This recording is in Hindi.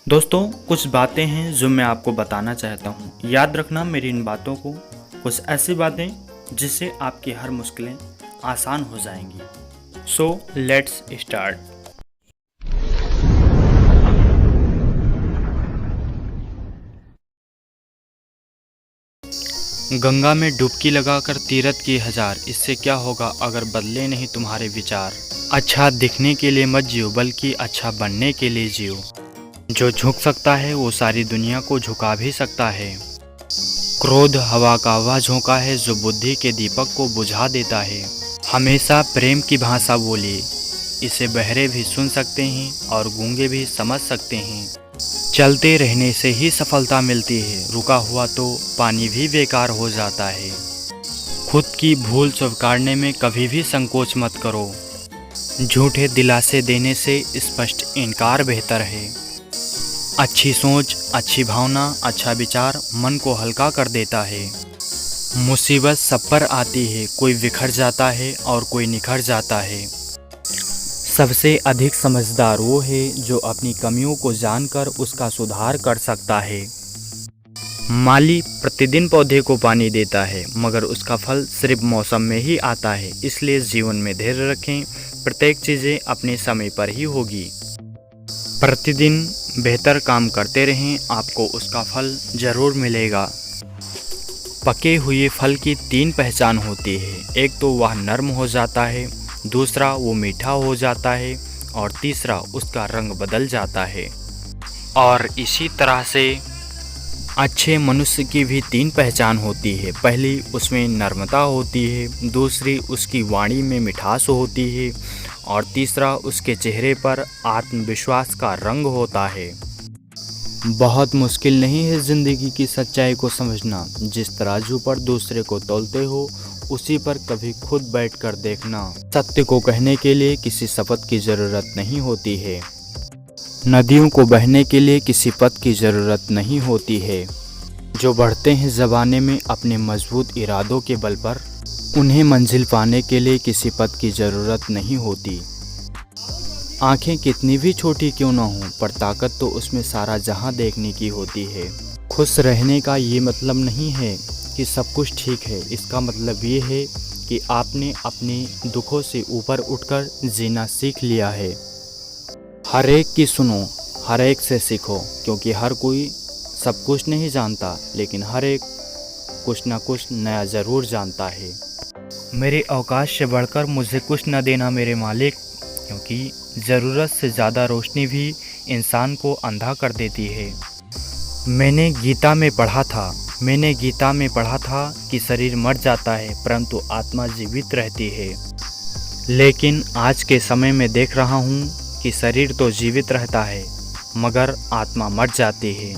दोस्तों, कुछ बातें हैं जो मैं आपको बताना चाहता हूँ। याद रखना मेरी इन बातों को। कुछ ऐसी बातें जिससे आपकी हर मुश्किलें आसान हो जाएंगी। So let's start. गंगा में डुबकी लगाकर तीरथ की हजार, इससे क्या होगा अगर बदले नहीं तुम्हारे विचार। अच्छा दिखने के लिए मत जियो, बल्कि अच्छा बनने के लिए जियो। जो झुक सकता है वो सारी दुनिया को झुका भी सकता है। क्रोध हवा का वह झोंका है जो बुद्धि के दीपक को बुझा देता है। हमेशा प्रेम की भाषा बोलिए, इसे बहरे भी सुन सकते हैं और गूंगे भी समझ सकते हैं। चलते रहने से ही सफलता मिलती है, रुका हुआ तो पानी भी बेकार हो जाता है। खुद की भूल स्वीकारने में कभी भी संकोच मत करो। झूठे दिलासे देने से स्पष्ट इनकार बेहतर है। अच्छी सोच, अच्छी भावना, अच्छा विचार मन को हल्का कर देता है। मुसीबत सब पर आती है, कोई बिखर जाता है और कोई निखर जाता है। सबसे अधिक समझदार वो है जो अपनी कमियों को जानकर उसका सुधार कर सकता है। माली प्रतिदिन पौधे को पानी देता है, मगर उसका फल सिर्फ मौसम में ही आता है। इसलिए जीवन में धैर्य रखें, प्रत्येक चीज़ें अपने समय पर ही होगी। प्रतिदिन बेहतर काम करते रहें, आपको उसका फल ज़रूर मिलेगा। पके हुए फल की 3 पहचान होती है। एक तो वह नरम हो जाता है, दूसरा वो मीठा हो जाता है और तीसरा उसका रंग बदल जाता है। और इसी तरह से अच्छे मनुष्य की भी 3 पहचान होती है। पहली उसमें नम्रता होती है, दूसरी उसकी वाणी में मिठास होती है और तीसरा उसके चेहरे पर आत्मविश्वास का रंग होता है। बहुत मुश्किल नहीं है ज़िंदगी की सच्चाई को समझना। जिस तराजू पर दूसरे को तौलते हो, उसी पर कभी खुद बैठकर देखना। सत्य को कहने के लिए किसी शपथ की ज़रूरत नहीं होती है। नदियों को बहने के लिए किसी पथ की ज़रूरत नहीं होती है। जो बढ़ते हैं ज़माने में अपने मजबूत इरादों के बल पर, उन्हें मंजिल पाने के लिए किसी पथ की ज़रूरत नहीं होती। आँखें कितनी भी छोटी क्यों ना हों, पर ताकत तो उसमें सारा जहां देखने की होती है। खुश रहने का ये मतलब नहीं है कि सब कुछ ठीक है। इसका मतलब ये है कि आपने अपने दुखों से ऊपर उठकर जीना सीख लिया है। हर एक की सुनो, हर एक से सीखो, क्योंकि हर कोई सब कुछ नहीं जानता, लेकिन हर एक कुछ ना कुछ नया ज़रूर जानता है। मेरे अवकाश से बढ़कर मुझे कुछ न देना मेरे मालिक, क्योंकि ज़रूरत से ज़्यादा रोशनी भी इंसान को अंधा कर देती है। मैंने गीता में पढ़ा था कि शरीर मर जाता है परंतु आत्मा जीवित रहती है। लेकिन आज के समय में देख रहा हूँ कि शरीर तो जीवित रहता है, मगर आत्मा मर जाती है।